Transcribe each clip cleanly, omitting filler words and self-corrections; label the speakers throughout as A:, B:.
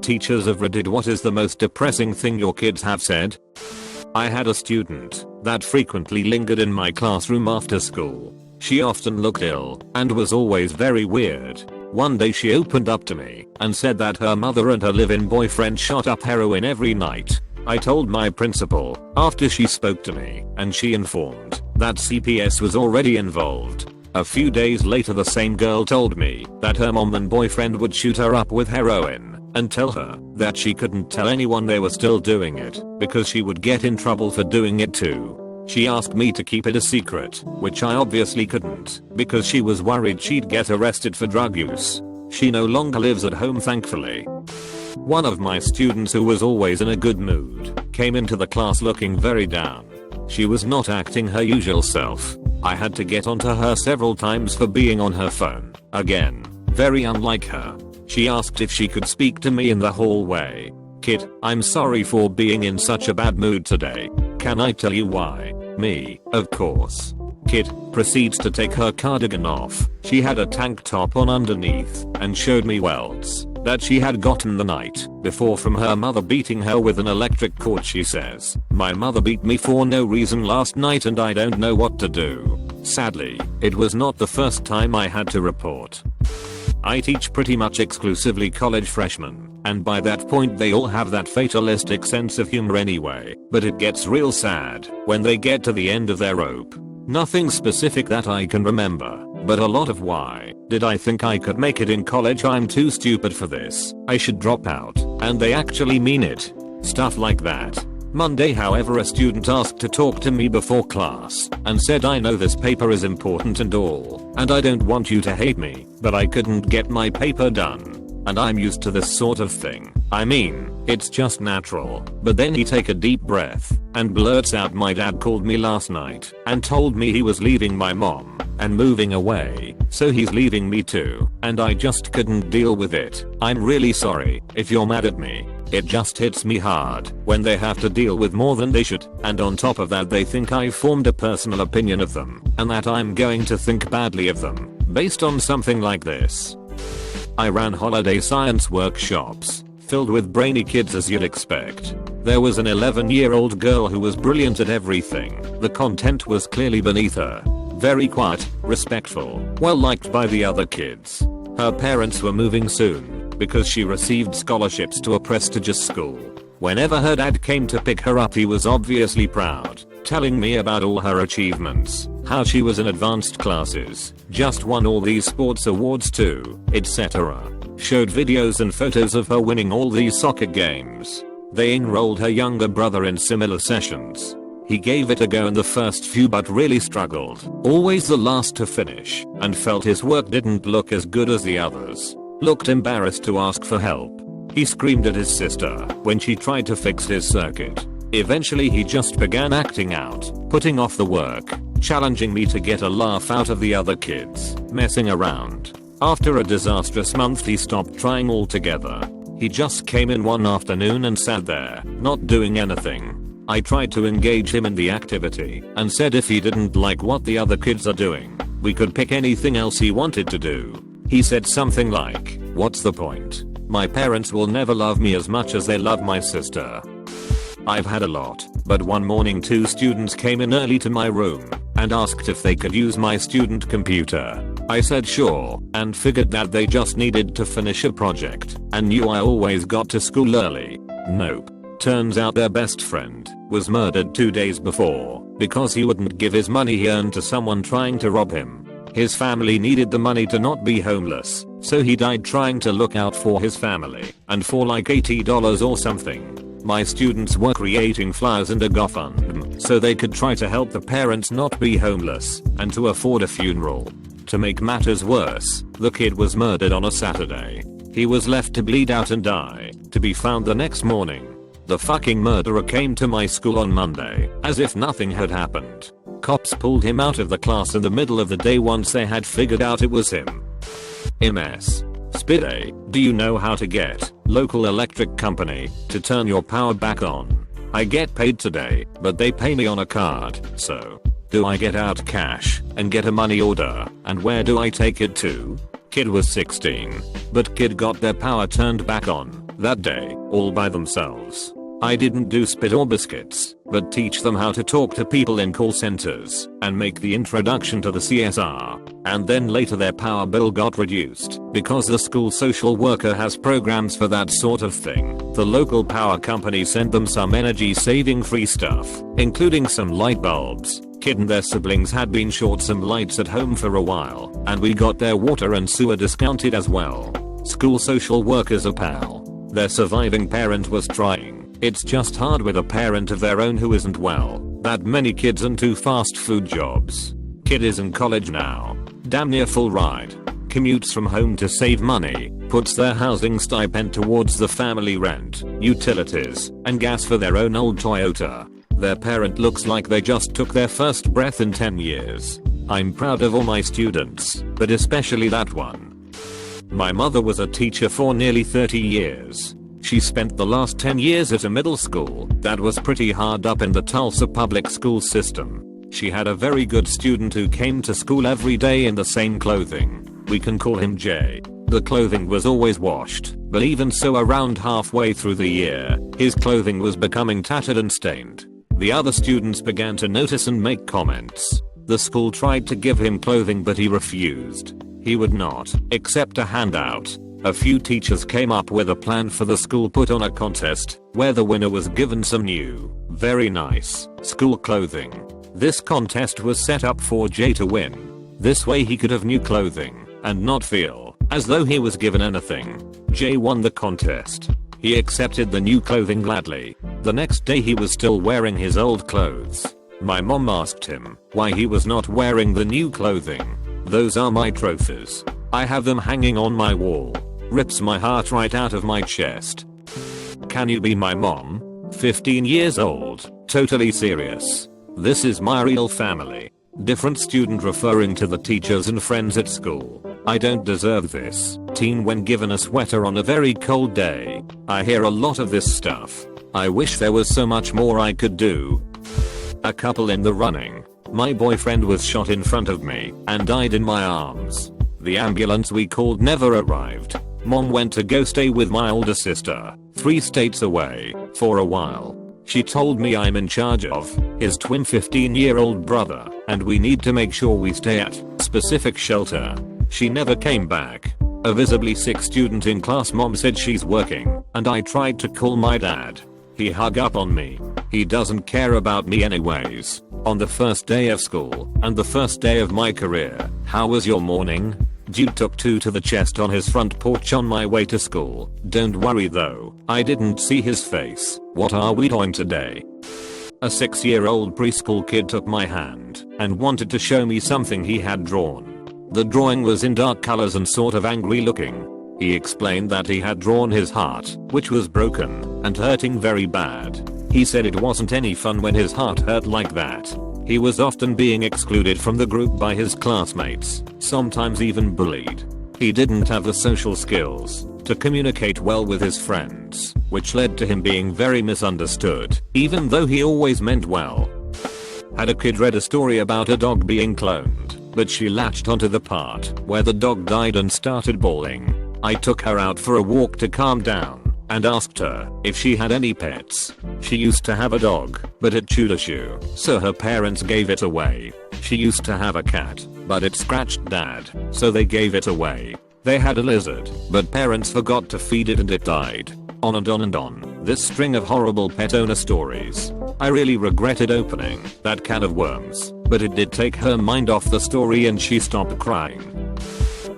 A: teachers of Reddit, what is the most depressing thing your kids have said? I had a student that frequently lingered in my classroom after school. She often looked ill and was always very weird. One day she opened up to me and said that her mother and her live-in boyfriend shot up heroin every night. I told my principal after she spoke to me, and she informed that CPS was already involved. A few days later the same girl told me that her mom and boyfriend would shoot her up with heroin and tell her that she couldn't tell anyone they were still doing it because she would get in trouble for doing it too. She asked me to keep it a secret, which I obviously couldn't because she was worried she'd get arrested for drug use. She no longer lives at home, thankfully. One of my students, who was always in a good mood, came into the class looking very down. She was not acting her usual self. I had to get onto her several times for being on her phone. Again, very unlike her. She asked if she could speak to me in the hallway. "Kid, I'm sorry for being in such a bad mood today. Can I tell you why?" Me, of course. Kid proceeds to take her cardigan off. She had a tank top on underneath and showed me welts that she had gotten the night before from her mother beating her with an electric cord. She says, "My mother beat me for no reason last night and I don't know what to do." Sadly, it was not the first time I had to report. I teach pretty much exclusively college freshmen, and by that point they all have that fatalistic sense of humor anyway, but it gets real sad when they get to the end of their rope. Nothing specific that I can remember, but a lot of "why did I think I could make it in college? I'm too stupid for this. I should drop out." And they actually mean it. Stuff like that. Monday, however, a student asked to talk to me before class and said, "I know this paper is important and all, and I don't want you to hate me, but I couldn't get my paper done. And I'm used to this sort of thing. I mean, it's just natural." But then he take a deep breath and blurts out, "My dad called me last night and told me he was leaving my mom and moving away, so he's leaving me too, and I just couldn't deal with it. I'm really sorry if you're mad at me. It just hits me hard when they have to deal with more than they should, and on top of that they think I've formed a personal opinion of them and that I'm going to think badly of them based on something like this." I ran holiday science workshops filled with brainy kids, as you'd expect. There was an 11-year-old girl who was brilliant at everything. The content was clearly beneath her. Very quiet, respectful, well liked by the other kids. Her parents were moving soon because she received scholarships to a prestigious school. Whenever her dad came to pick her up, he was obviously proud, telling me about all her achievements, how she was in advanced classes, just won all these sports awards too, etc. Showed videos and photos of her winning all these soccer games. They enrolled her younger brother in similar sessions. He gave it a go in the first few but really struggled, always the last to finish, and felt his work didn't look as good as the others. Looked embarrassed to ask for help. He screamed at his sister when she tried to fix his circuit. Eventually he just began acting out, putting off the work, challenging me to get a laugh out of the other kids, messing around. After a disastrous month he stopped trying altogether. He just came in one afternoon and sat there, not doing anything. I tried to engage him in the activity and said if he didn't like what the other kids are doing, we could pick anything else he wanted to do. He said something like, "What's the point? My parents will never love me as much as they love my sister." I've had a lot, but one morning 2 students came in early to my room and asked if they could use my student computer. I said sure, and figured that they just needed to finish a project and knew I always got to school early. Nope. Turns out their best friend was murdered 2 days before because he wouldn't give his money he earned to someone trying to rob him. His family needed the money to not be homeless, so he died trying to look out for his family, and for like $80 or something. My students were creating flyers and a GoFundMe so they could try to help the parents not be homeless and to afford a funeral. To make matters worse, the kid was murdered on a Saturday. He was left to bleed out and die, to be found the next morning. The fucking murderer came to my school on Monday, as if nothing had happened. Cops pulled him out of the class in the middle of the day once they had figured out it was him. MS. Spide, do you know how to get local electric company to turn your power back on? I get paid today, but they pay me on a card, so do I get out cash and get a money order, and where do I take it to? Kid was 16, but kid got their power turned back on. that day, all by themselves. I didn't do spit or biscuits, but teach them how to talk to people in call centers and make the introduction to the CSR. And then later their power bill got reduced because the school social worker has programs for that sort of thing. The local power company sent them some energy saving free stuff, including some light bulbs. Kid and their siblings had been short some lights at home for a while, and we got their water and sewer discounted as well. School social workers are pal. Their surviving parent was trying. It's just hard with a parent of their own who isn't well. That many kids and 2 fast food jobs. Kid is in college now. Damn near full ride. Commutes from home to save money. Puts their housing stipend towards the family rent, utilities, and gas for their own old Toyota. Their parent looks like they just took their first breath in 10 years. I'm proud of all my students, but especially that one. My mother was a teacher for nearly 30 years. She spent the last 10 years at a middle school that was pretty hard up in the Tulsa public school system. She had a very good student who came to school every day in the same clothing. We can call him Jay. The clothing was always washed, but even so around halfway through the year, his clothing was becoming tattered and stained. The other students began to notice and make comments. The school tried to give him clothing but he refused. He would not accept a handout. A few teachers came up with a plan for the school put on a contest, where the winner was given some new, very nice, school clothing. This contest was set up for Jay to win. This way he could have new clothing, and not feel as though he was given anything. Jay won the contest. He accepted the new clothing gladly. The next day he was still wearing his old clothes. My mom asked him why he was not wearing the new clothing. Those are my trophies. I have them hanging on my wall. Rips my heart right out of my chest. Can you be my mom? 15 years old, totally serious. This is my real family. Different student referring to the teachers and friends at school. I don't deserve this. Teen when given a sweater on a very cold day. I hear a lot of this stuff. I wish there was so much more I could do. A couple in the running. My boyfriend was shot in front of me and died in my arms. The ambulance we called never arrived. Mom went to go stay with my older sister, 3 states away, for a while. She told me I'm in charge of his twin 15-year-old brother, and we need to make sure we stay at specific shelter. She never came back. A visibly sick student in class mom said she's working, and I tried to call my dad. He hung up on me. He doesn't care about me anyways. On the first day of school, and the first day of my career, how was your morning? Dude took 2 to the chest on his front porch on my way to school. Don't worry though, I didn't see his face. What are we doing today? A 6-year-old preschool kid took my hand and wanted to show me something he had drawn. The drawing was in dark colors and sort of angry looking. He explained that he had drawn his heart, which was broken and hurting very bad. He said it wasn't any fun when his heart hurt like that. He was often being excluded from the group by his classmates, sometimes even bullied. He didn't have the social skills to communicate well with his friends, which led to him being very misunderstood, even though he always meant well. Had a kid read a story about a dog being cloned, but she latched onto the part where the dog died and started bawling. I took her out for a walk to calm down and asked her if she had any pets. She used to have a dog, but it chewed a shoe, so her parents gave it away. She used to have a cat, but it scratched dad, so they gave it away. They had a lizard, but parents forgot to feed it and it died. On and on and on, this string of horrible pet owner stories. I really regretted opening that can of worms, but it did take her mind off the story and she stopped crying.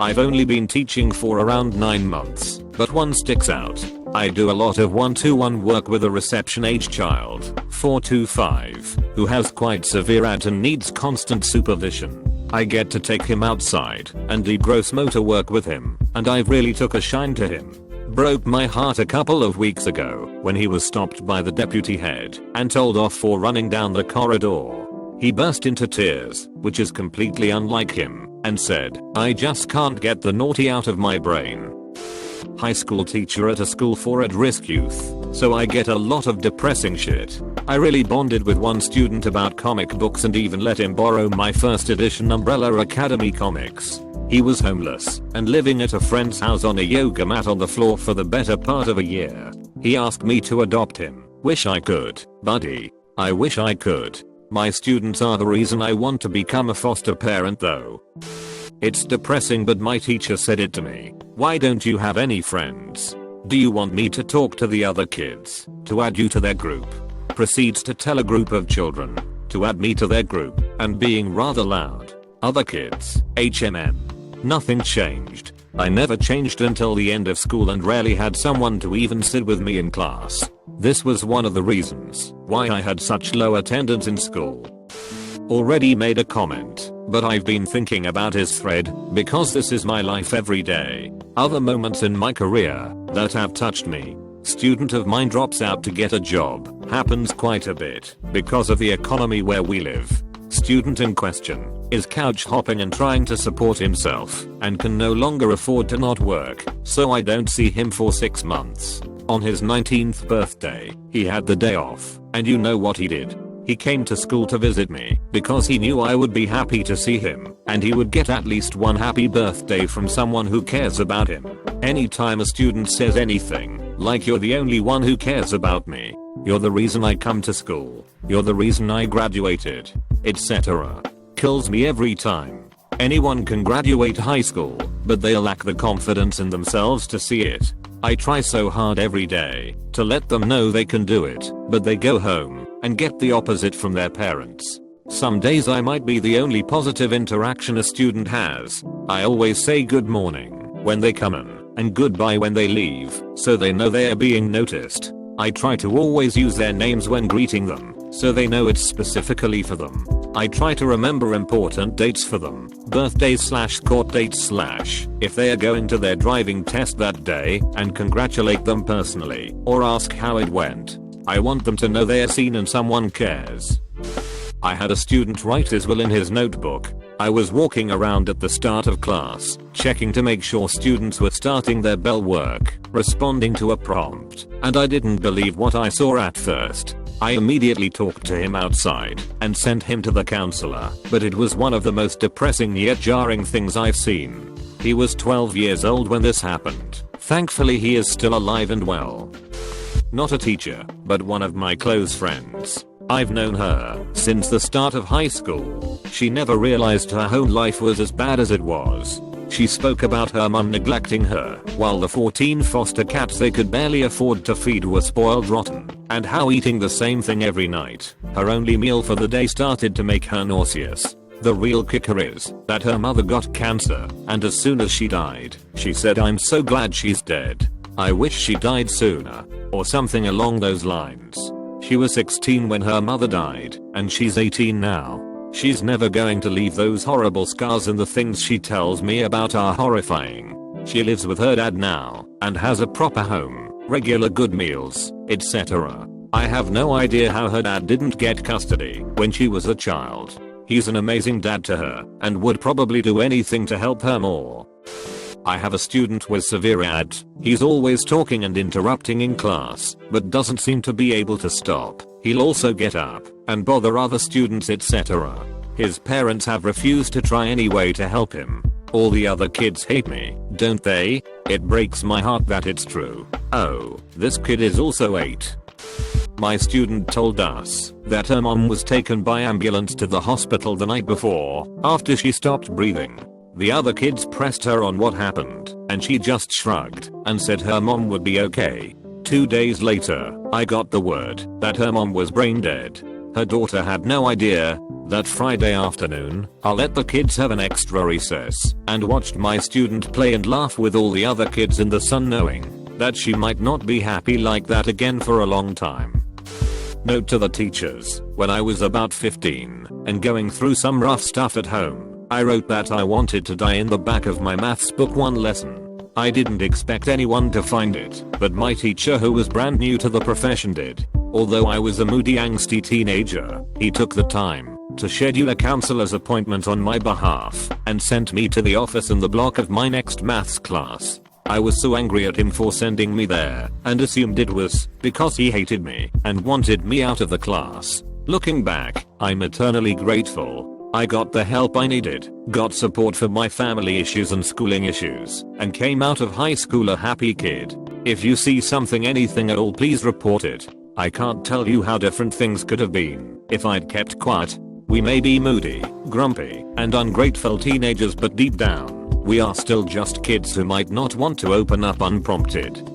A: I've only been teaching for around 9 months, but one sticks out. I do a lot of one-to-one work with a reception age child, 4 to 5, who has quite severe ADD and needs constant supervision. I get to take him outside and do gross motor work with him, and I've really took a shine to him. Broke my heart a couple of weeks ago when he was stopped by the deputy head and told off for running down the corridor. He burst into tears, which is completely unlike him, and said, "I just can't get the naughty out of my brain." High school teacher at a school for at-risk youth, so I get a lot of depressing shit. I really bonded with one student about comic books and even let him borrow my first edition Umbrella Academy comics. He was homeless and living at a friend's house on a yoga mat on the floor for the better part of a year. He asked me to adopt him. Wish I could, buddy. I wish I could. My students are the reason I want to become a foster parent though. It's depressing, but my teacher said it to me. Why don't you have any friends? Do you want me to talk to the other kids? To add you to their group? Proceeds to tell a group of children to add me to their group, and being rather loud. Other kids, HMM. Nothing changed. I never changed until the end of school and rarely had someone to even sit with me in class. This was one of the reasons why I had such low attendance in school. Already made a comment, but I've been thinking about his thread because this is my life every day. Other moments in my career that have touched me. Student of mine drops out to get a job. Happens quite a bit because of the economy where we live. Student in question is couch hopping and trying to support himself and can no longer afford to not work, so I don't see him for 6 months. On his 19th birthday, he had the day off, and you know what he did? He came to school to visit me because he knew I would be happy to see him and he would get at least one happy birthday from someone who cares about him. Anytime a student says anything, like you're the only one who cares about me, you're the reason I come to school, you're the reason I graduated, etc. Kills me every time. Anyone can graduate high school, but they lack the confidence in themselves to see it. I try so hard every day to let them know they can do it, but they go home and get the opposite from their parents. Some days I might be the only positive interaction a student has. I always say good morning when they come in and goodbye when they leave, so they know they are being noticed. I try to always use their names when greeting them, so they know it's specifically for them. I try to remember important dates for them, birthdays / court dates / if they are going to their driving test that day, and congratulate them personally, or ask how it went. I want them to know they are seen and someone cares. I had a student write his will in his notebook. I was walking around at the start of class, checking to make sure students were starting their bell work, responding to a prompt, and I didn't believe what I saw at first. I immediately talked to him outside and sent him to the counselor, but it was one of the most depressing yet jarring things I've seen. He was 12 years old when this happened. Thankfully he is still alive and well. Not a teacher, but one of my close friends. I've known her since the start of high school. She never realized her home life was as bad as it was. She spoke about her mum neglecting her, while the 14 foster cats they could barely afford to feed were spoiled rotten, and how eating the same thing every night, her only meal for the day, started to make her nauseous. The real kicker is that her mother got cancer, and as soon as she died, she said, "I'm so glad she's dead. I wish she died sooner," or something along those lines. She was 16 when her mother died, and she's 18 now. She's never going to leave those horrible scars, and the things she tells me about are horrifying. She lives with her dad now, and has a proper home, regular good meals, etc. I have no idea how her dad didn't get custody when she was a child. He's an amazing dad to her, and would probably do anything to help her more. I have a student with severe ADD. He's always talking and interrupting in class, but doesn't seem to be able to stop. He'll also get up and bother other students, etc. His parents have refused to try any way to help him. All the other kids hate me, don't they? It breaks my heart that it's true. Oh, this kid is also 8. My student told us that her mom was taken by ambulance to the hospital the night before after she stopped breathing. The other kids pressed her on what happened, and she just shrugged and said her mom would be okay. 2 days later, I got the word that her mom was brain dead. Her daughter had no idea. That Friday afternoon, I let the kids have an extra recess and watched my student play and laugh with all the other kids in the sun, knowing that she might not be happy like that again for a long time. Note to the teachers: when I was about 15 and going through some rough stuff at home, I wrote that I wanted to die in the back of my maths book one lesson. I didn't expect anyone to find it, but my teacher, who was brand new to the profession, did. Although I was a moody, angsty teenager, he took the time to schedule a counselor's appointment on my behalf and sent me to the office in the block of my next maths class. I was so angry at him for sending me there and assumed it was because he hated me and wanted me out of the class. Looking back, I'm eternally grateful. I got the help I needed, got support for my family issues and schooling issues, and came out of high school a happy kid. If you see something, anything at all, please report it. I can't tell you how different things could have been if I'd kept quiet. We may be moody, grumpy, and ungrateful teenagers, but deep down, we are still just kids who might not want to open up unprompted.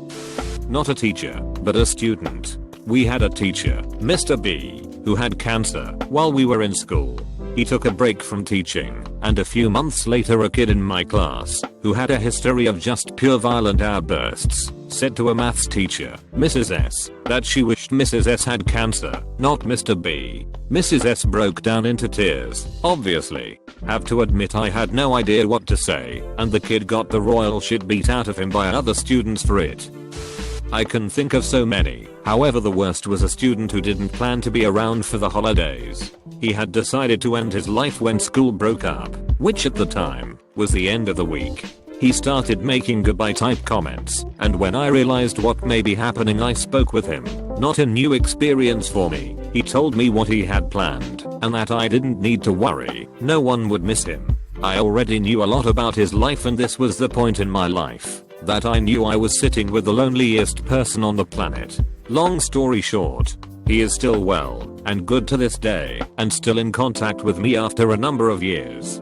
A: Not a teacher, but a student. We had a teacher, Mr. B, who had cancer while we were in school. He took a break from teaching, and a few months later a kid in my class, who had a history of just pure violent outbursts, said to a maths teacher, Mrs. S, that she wished Mrs. S had cancer, not Mr. B. Mrs. S broke down into tears, obviously. Have to admit I had no idea what to say, and the kid got the royal shit beat out of him by other students for it. I can think of so many. However, the worst was a student who didn't plan to be around for the holidays. He had decided to end his life when school broke up, which at the time was the end of the week. He started making goodbye type comments, and when I realized what may be happening, I spoke with him. Not a new experience for me. He told me what he had planned, and that I didn't need to worry, no one would miss him. I already knew a lot about his life, and this was the point in my life that I knew I was sitting with the loneliest person on the planet. Long story short, he is still well and good to this day, and still in contact with me after a number of years.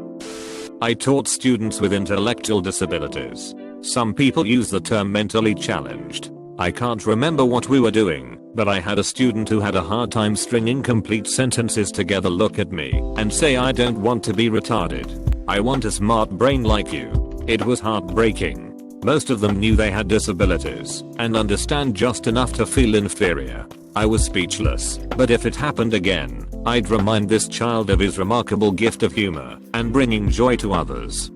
A: I taught students with intellectual disabilities. Some people use the term mentally challenged. I can't remember what we were doing, but I had a student who had a hard time stringing complete sentences together look at me and say, I don't want to be retarded. I want a smart brain like you. It was heartbreaking. Most of them knew they had disabilities and understand just enough to feel inferior. I was speechless, but if it happened again, I'd remind this child of his remarkable gift of humor and bringing joy to others.